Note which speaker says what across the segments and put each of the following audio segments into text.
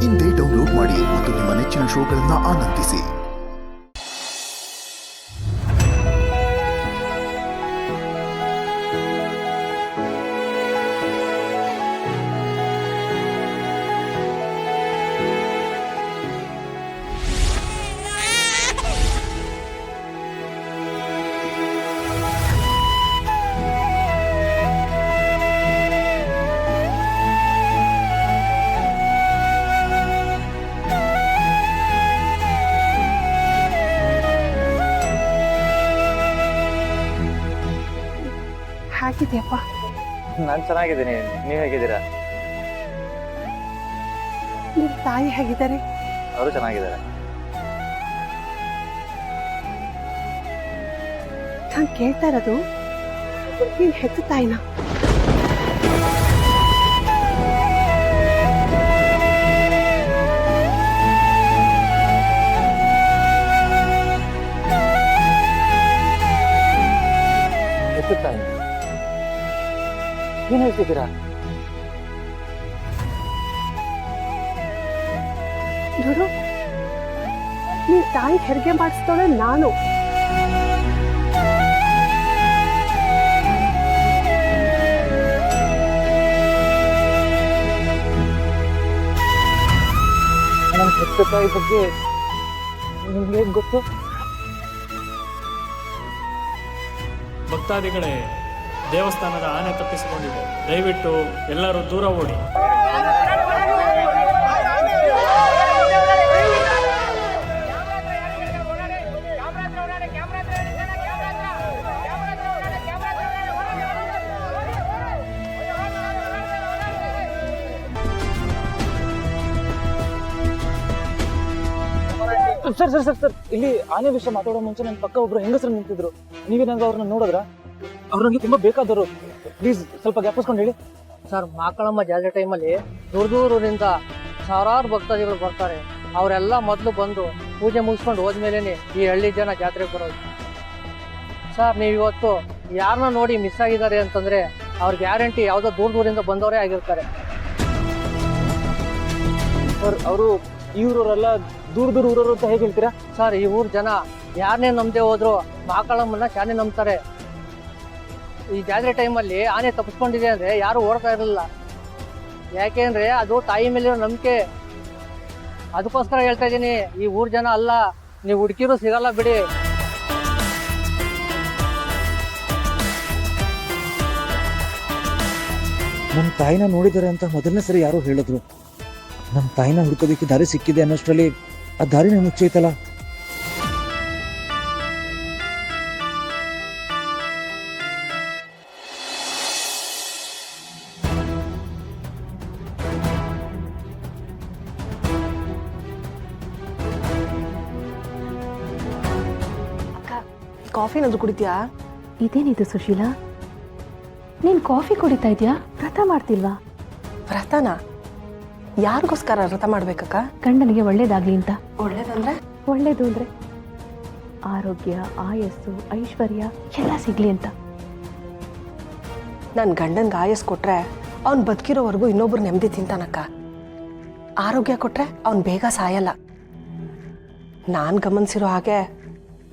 Speaker 1: ಇಂದೇ ಡೌನ್ಲೋಡ್ ಮಾಡಿ ಮತ್ತು ನಿಮ್ಮ ನೆಚ್ಚಿನ ಶೋಗಳನ್ನು ಆನಂದಿಸಿ.
Speaker 2: ಹೇಗಿದೆಯಪ್ಪ?
Speaker 3: ನಾನು ಚೆನ್ನಾಗಿದ್ದೀನಿ. ನೀವು ಹೇಗಿದ್ದೀರಾ?
Speaker 2: ನಿಮ್ಮ ತಾಯಿ ಹೇಗಿದ್ದಾರೆ?
Speaker 3: ಅವರು ಚೆನ್ನಾಗಿದ್ದಾರೆ.
Speaker 2: ನಾನು ಕೇಳ್ತಾ ಇರೋದು ನೀನ್ ಹೆತ್ತ ತಾಯಿನ.
Speaker 3: ಎತ್ತುತ್ತಾಯಿ ಏನ್ ಹೇಳ್ತಿದ್ದೀರಾ?
Speaker 2: ನೋಡು, ನೀನ್ ತಾಯಿ ಹೆರಿಗೆ ಮಾಡಿಸ್ತಾಳೆ ನಾನು.
Speaker 3: ನನ್ನ ಹೆತ್ತ ತಾಯಿ ಬಗ್ಗೆ ನಿಮ್ಗೆ ಗೊತ್ತು?
Speaker 4: ಭಕ್ತಾದಿಗಳೇ, ದೇವಸ್ಥಾನದ ಆನೆ ತಪ್ಪಿಸಿಕೊಂಡಿದೆ. ದಯವಿಟ್ಟು ಎಲ್ಲರೂ ದೂರ ಓಡಿ.
Speaker 3: ಸರ್ ಸರ್ ಸರ್ ಸರ್ ಇಲ್ಲಿ ಆನೆ ವಿಷಯ ಮಾತಾಡೋ ಮುಂಚೆ ನನ್ನ ಪಕ್ಕ ಒಬ್ರು ಹೆಂಗಸರು ನಿಂತಿದ್ರು. ನೀವೇನಾದ್ರು ಅವ್ರನ್ನ ನೋಡಿದ್ರ? ಅವ್ರು ನಂಗೆ ತುಂಬಾ ಬೇಕಾದವರು. ಪ್ಲೀಸ್ ಸ್ವಲ್ಪ ಜ್ಞಾಪಿಸ್ಕೊಂಡು ಹೇಳಿ.
Speaker 5: ಸರ್, ಮಾಕಳಮ್ಮ ಜಾತ್ರೆ ಟೈಮಲ್ಲಿ ದೂರದಿಂದ ಸಾವಿರಾರು ಭಕ್ತಾದಿಗಳು ಬರ್ತಾರೆ. ಅವರೆಲ್ಲ ಮೊದಲು ಬಂದು ಪೂಜೆ ಮುಗಿಸ್ಕೊಂಡು ಹೋದ್ಮೇಲೆ ಈ ಹಳ್ಳಿ ಜನ ಜಾತ್ರೆಗೆ ಬರೋದು. ಸರ್, ನೀವು ಇವತ್ತು ಯಾರನ್ನ ನೋಡಿ ಮಿಸ್ ಆಗಿದ್ದಾರೆ ಅಂತಂದ್ರೆ ಅವ್ರ ಗ್ಯಾರಂಟಿ ಯಾವುದೋ ದೂರದಿಂದ ಬಂದವರೇ ಆಗಿರ್ತಾರೆ.
Speaker 3: ಸರ್, ಅವರು ಈ ಊರವರೆಲ್ಲ ದೂರ ಊರವರು ಅಂತ ಹೇಗೆ ಹೇಳ್ತೀರಾ?
Speaker 5: ಸರ್, ಈ ಊರ್ ಜನ ಯಾರನ್ನೇ ನಂಬದೆ ಹೋದ್ರು ಮಾಕಳಮ್ಮನ್ನ ಶಾನೆ ನಂಬ್ತಾರೆ. ಈ ಜಾತ್ರೆ ಟೈಮಲ್ಲಿ ಆನೆ ತಪ್ಪಿಸ್ಕೊಂಡಿದೆ ಅಂದ್ರೆ ಯಾರು ಓಡ್ತಾ ಇರಲಿಲ್ಲ. ಯಾಕೆಂದ್ರೆ ಅದು ತಾಯಿ ಮೇಲಿರೋ ನಂಬಿಕೆ. ಅದಕ್ಕೋಸ್ಕರ ಹೇಳ್ತಾ ಇದ್ದೀನಿ, ಈ ಊರ್ ಜನ ಅಲ್ಲ, ನೀವು ಹುಡುಕಿರು ಸಿಗಲ್ಲ ಬಿಡಿ.
Speaker 6: ನಮ್ಮ ತಾಯಿನ ನೋಡಿದ್ದಾರೆ ಅಂತ ಮೊದಲನೇ ಸರಿ ಯಾರೋ ಹೇಳಿದ್ರು. ನಮ್ಮ ತಾಯಿನ ಹುಡ್ಕೋದಕ್ಕೆ ದಾರಿ ಸಿಕ್ಕಿದೆ ಅನ್ನೋಷ್ಟರಲ್ಲಿ ಆ ದಾರಿನ ಮುಚ್ಚೋಯ್ತಲ್ಲ.
Speaker 2: ಕಾಫಿ ಏನಾದ್ರು ಕುಡಿತೀಯಾ?
Speaker 7: ಇದೇನಿದು ಸುಶೀಲಾ, ನೀನ್ ಕಾಫಿ ಕುಡಿತಾ ಇದ್ಯಾ? ವ್ರತ ಮಾಡ್ತಿಲ್ವಾ?
Speaker 2: ವ್ರತನ? ಯಾರಿಗೋಸ್ಕರ ವ್ರತ ಮಾಡ್ಬೇಕಕ್ಕ?
Speaker 7: ಗಂಡನಿಗೆ ಒಳ್ಳೇದಾಗ್ಲಿ ಅಂತ.
Speaker 2: ಒಳ್ಳೇದಂದ್ರೆ?
Speaker 7: ಒಳ್ಳೇದು ಅಂದ್ರೆ ಆರೋಗ್ಯ, ಆಯಸ್ಸು, ಐಶ್ವರ್ಯ ಎಲ್ಲ ಸಿಗ್ಲಿ ಅಂತ.
Speaker 2: ನನ್ನ ಗಂಡನ್ಗೆ ಆಯಸ್ ಕೊಟ್ರೆ ಅವ್ನು ಬದುಕಿರೋವರೆಗೂ ಇನ್ನೊಬ್ರು ನೆಮ್ಮದಿ ತಿಂತಾನಕ್ಕ. ಆರೋಗ್ಯ ಕೊಟ್ರೆ ಅವ್ನು ಬೇಗ ಸಾಯಲ್ಲ. ನಾನು ಗಮನಿಸಿರೋ ಹಾಗೆ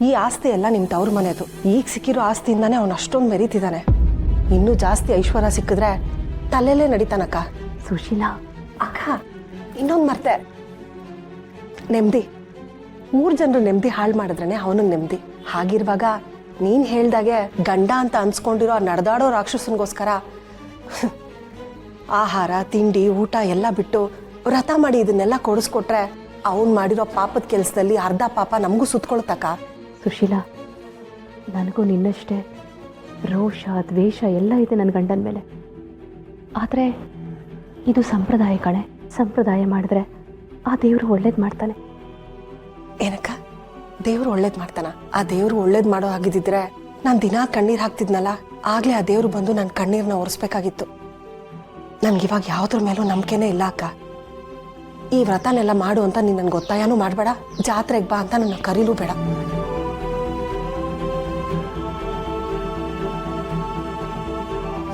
Speaker 2: ಈ ಆಸ್ತಿ ಎಲ್ಲ ನಿಮ್ಮ ತವ್ರ ಮನೆದು. ಈಗ ಸಿಕ್ಕಿರೋ ಆಸ್ತಿಯಿಂದಾನೆ ಅವ್ನು ಅಷ್ಟೊಂದು ಮೆರೀತಿದ್ದಾನೆ. ಇನ್ನೂ ಜಾಸ್ತಿ ಐಶ್ವರ್ಯ ಸಿಕ್ಕಿದ್ರೆ ತಲೆಯಲ್ಲೇ ನಡೀತಾನಕ್ಕ.
Speaker 7: ಸುಶೀಲಾ,
Speaker 2: ಅಕ್ಕ, ಇನ್ನೊಂದು ಮರ್ತೆ, ನೆಮ್ಮದಿ. ಊರ್ ಜನರು ನೆಮ್ಮದಿ ಹಾಳು ಮಾಡಿದ್ರೇನೆ ಅವನಿಗೆ ನೆಮ್ಮದಿ. ಹಾಗಿರುವಾಗ ನೀನ್ ಹೇಳ್ದಾಗೆ ಗಂಡ ಅಂತ ಅನ್ಸ್ಕೊಂಡಿರೋ ನಡೆದಾಡೋ ರಾಕ್ಷಸನ್ಗೋಸ್ಕರ ಆಹಾರ, ತಿಂಡಿ, ಊಟ ಎಲ್ಲ ಬಿಟ್ಟು ವ್ರತ ಮಾಡಿ ಇದನ್ನೆಲ್ಲ ಕೊಡಿಸ್ಕೊಟ್ರೆ ಅವನ್ ಮಾಡಿರೋ ಪಾಪದ ಕೆಲಸದಲ್ಲಿ ಅರ್ಧ ಪಾಪ ನಮಗೂ ಸುತ್ಕೊಳ್ತಕ್ಕ.
Speaker 7: ಸುಶೀಲಾ, ನನಗೂ ನಿನ್ನಷ್ಟೇ ರೋಷ, ದ್ವೇಷ ಎಲ್ಲ ಇದೆ ನನ್ನ ಗಂಡನ ಮೇಲೆ. ಆದರೆ ಇದು ಸಂಪ್ರದಾಯ ಕಣೆ. ಸಂಪ್ರದಾಯ ಮಾಡಿದ್ರೆ ಆ ದೇವರು ಒಳ್ಳೇದು ಮಾಡ್ತಾನೆ.
Speaker 2: ಏನಕ್ಕ, ದೇವ್ರು ಒಳ್ಳೇದ್ ಮಾಡ್ತಾನ? ಆ ದೇವ್ರು ಒಳ್ಳೇದ್ ಮಾಡೋ ಆಗಿದ್ದಿದ್ರೆ ನಾನು ದಿನಾ ಕಣ್ಣೀರ್ ಹಾಕ್ತಿದ್ನಲ್ಲ, ಆಗ್ಲೇ ಆ ದೇವ್ರು ಬಂದು ನನ್ನ ಕಣ್ಣೀರ್ನ ಒರೆಸ್ಬೇಕಾಗಿತ್ತು. ನನ್ಗಿವಾಗ ಯಾವ್ದ್ರ ಮೇಲೂ ನಂಬಿಕೆನೇ ಇಲ್ಲ ಅಕ್ಕ. ಈ ವ್ರತನೆಲ್ಲ ಮಾಡು ಅಂತ ನೀನ್ ನನ್ಗೆ ಒತ್ತಾಯನೂ ಮಾಡಬೇಡ, ಜಾತ್ರೆಗೆ ಬಾ ಅಂತ ನನ್ನ ಕರೀಲೂ ಬೇಡ.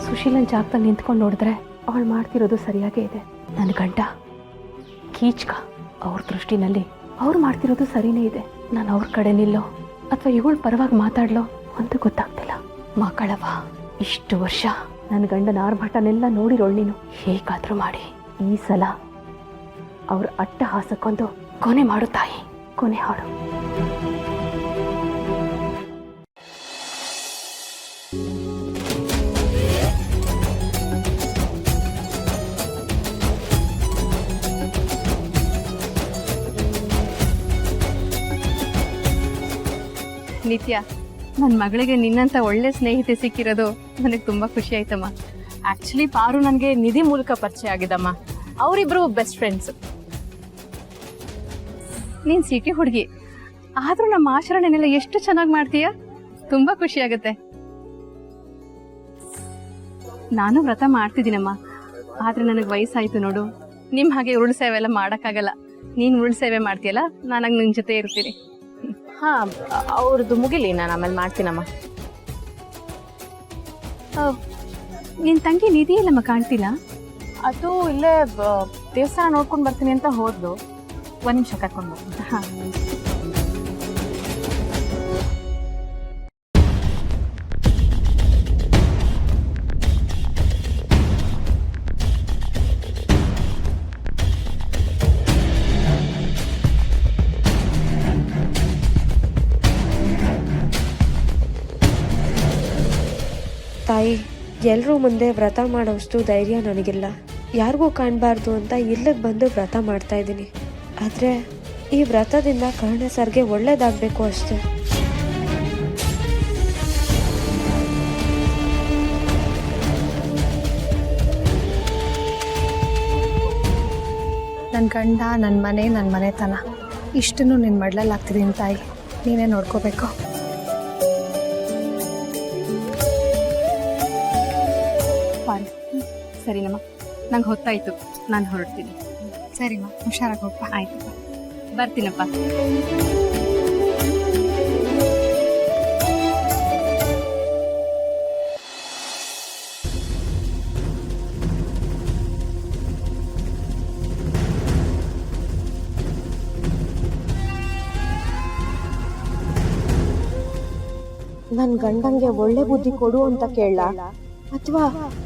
Speaker 7: ಸುಶೀಲನ್ ಜಾಗದಲ್ಲಿ ನಿಂತ್ಕೊಂಡು ನೋಡಿದ್ರೆ ಅವಳು ಮಾಡ್ತಿರೋದು ಸರಿಯಾಗೇ ಇದೆ. ನನ್ನ ಗಂಡ ಕೀಚ್ಕ. ಅವ್ರ ದೃಷ್ಟಿನಲ್ಲಿ ಅವ್ರು ಮಾಡ್ತಿರೋದು ಸರಿನೇ ಇದೆ. ನಾನು ಅವ್ರ ಕಡೆ ನಿಲ್ಲೋ ಅಥವಾ ಇವಳ ಪರವಾಗಿ ಮಾತಾಡ್ಲೋ ಅಂತ ಗೊತ್ತಾಗ್ತಿಲ್ಲ. ಮಕ್ಕಳವ, ಇಷ್ಟು ವರ್ಷ ನನ್ನ ಗಂಡನ ಆರ್ಭಟನೆಲ್ಲ ನೋಡಿರೋಳು ನೀನು. ಹೇಗಾದ್ರೂ ಮಾಡಿ ಈ ಸಲ ಅವ್ರ ಅಟ್ಟಹಾಸಕ್ಕೊಂದು ಕೊನೆ ಮಾಡು ತಾಯಿ, ಕೊನೆ ಹಾಡು.
Speaker 8: ನಿತ್ಯ, ನನ್ನ ಮಗಳಿಗೆ ನಿನ್ನಂತ ಒಳ್ಳೆ ಸ್ನೇಹಿತೆ ಸಿಕ್ಕಿರೋದು ನನಗೆ ತುಂಬಾ ಖುಷಿ ಆಯ್ತಮ್ಮ. ಆಕ್ಚುಲಿ ಪಾರು ನನಗೆ ನಿಧಿ ಮೂಲಕ ಪರಿಚಯ ಆಗಿದ್ದಮ್ಮ. ಅವರಿಬ್ರು ಬೆಸ್ಟ್ ಫ್ರೆಂಡ್ಸ್. ನೀನ್ ಸಿಟಿ ಹುಡುಗಿ ಆದ್ರೂ ನಮ್ಮ ಆಚರಣೆನೆಲ್ಲ ಎಷ್ಟು ಚೆನ್ನಾಗಿ ಮಾಡ್ತೀಯ, ತುಂಬಾ ಖುಷಿ ಆಗುತ್ತೆ. ನಾನು ವ್ರತ ಮಾಡ್ತಿದ್ದೀನಮ್ಮ, ಆದ್ರೆ ನನಗೆ ವಯಸ್ಸಾಯ್ತು ನೋಡು. ನಿಮ್ ಹಾಗೆ ಉರುಳು ಸೇವೆ ಎಲ್ಲ ಮಾಡಕ್ಕಾಗಲ್ಲ. ನೀನ್ ಉರುಳು ಸೇವೆ ಮಾಡ್ತೀಯಲ್ಲ, ನಾನಾಗ ನಿನ್ ಜೊತೆ ಇರ್ತೀನಿ.
Speaker 9: ಹಾ, ಅವ್ರದ್ದು ಮುಗಿಲಿ, ನಾನು ಆಮೇಲೆ ಮಾಡ್ತೀನಮ್ಮ.
Speaker 8: ನಿನ್ ತಂಗಿ ನಿಧಿ ಎಲ್ಲಮ್ಮ ಕಾಣ್ತಿಲ್ಲ.
Speaker 9: ಅದು ಇಲ್ಲೇ ದೇವಸ್ಥಾನ ನೋಡ್ಕೊಂಡು ಬರ್ತೀನಿ ಅಂತ ಹೋದ್ಲು. ಒಂದ್ ನಿಮಿಷ ಕರ್ಕೊಂಡು ಬರ್ತೀನಿ.
Speaker 8: ಹಾ,
Speaker 10: ತಾಯಿ, ಎಲ್ಲರೂ ಮುಂದೆ ವ್ರತ ಮಾಡೋಷ್ಟು ಧೈರ್ಯ ನನಗಿಲ್ಲ. ಯಾರಿಗೂ ಕಾಣಬಾರ್ದು ಅಂತ ಇಲ್ಲಿಗೆ ಬಂದು ವ್ರತ ಮಾಡ್ತಾ ಇದ್ದೀನಿ. ಆದರೆ ಈ ವ್ರತದಿಂದ ಕರ್ಣ ಸರ್ಗೆ ಒಳ್ಳೇದಾಗಬೇಕು ಅಷ್ಟೇ.
Speaker 2: ನನ್ನ ಗಂಡ, ನನ್ನ ಮನೆ, ನನ್ನ ಮನೆತನ ಇಷ್ಟನ್ನು ನಿನ್ನ ಮಡ್ಲಲ್ಲಿ ಆಗ್ತಿದ್ದೀನಿ ತಾಯಿ. ನೀನೇ ನೋಡ್ಕೋಬೇಕು.
Speaker 8: ಸರಿನಮ್ಮ, ನಂಗೆ ಹೊತ್ತಾಯ್ತು, ನಾನು ಹೊರಡ್ತೀನಿ.
Speaker 2: ಸರಿಮ್ಮ, ಹುಷಾರಾಗಿ ಹೋಗ್ಪ.
Speaker 8: ಆಯ್ತಪ್ಪ, ಬರ್ತೀನಪ್ಪ.
Speaker 10: ನನ್ನ ಗಂಡಂಗೆ ಒಳ್ಳೆ ಬುದ್ಧಿ ಕೊಡು ಅಂತ ಕೇಳ ಅಥವಾ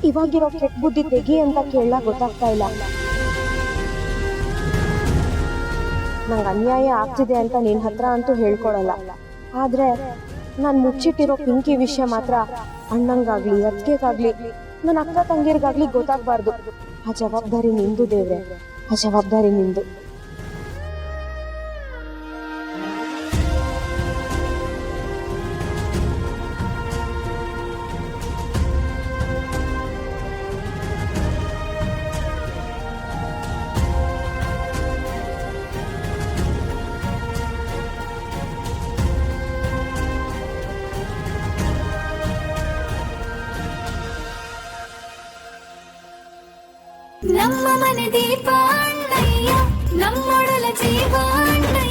Speaker 10: ಇವಾಗಿರೋ ಕೆಟ್ಟ ಬುದ್ಧಿ ತೆಗಿ ಅಂತ ಕೇಳ ಗೊತ್ತಾಗ್ತಾ ಇಲ್ಲ. ನಂಗೆ ಅನ್ಯಾಯ ಆಗ್ತಿದೆ ಅಂತ ನಿನ್ನ ಹತ್ರ ಅಂತೂ ಹೇಳ್ಕೊಳಲ್ಲ. ಆದ್ರೆ ನಾನು ಮುಚ್ಚಿಟ್ಟಿರೋ ಪಿಂಕಿ ವಿಷಯ ಮಾತ್ರ ಅಣ್ಣಂಗಾಗ್ಲಿ ಅತ್ತಿಗೆಗಾಗ್ಲಿ ನನ್ನ ಅಕ್ಕ ತಂಗಿರ್ಗಾಗ್ಲಿ ಗೊತ್ತಾಗ್ಬಾರ್ದು. ಆ ಜವಾಬ್ದಾರಿ ನಿಂದು ದೇವ್ರೆ, ಆ ಜವಾಬ್ದಾರಿ ನಿಂದು.
Speaker 11: ನಮ್ಮ ಮನೆ ದೀಪ ಅಣ್ಣಯ್ಯ, ನಮ್ಮೊಡಲ ಜೀವ ಅಣ್ಣಯ್ಯ.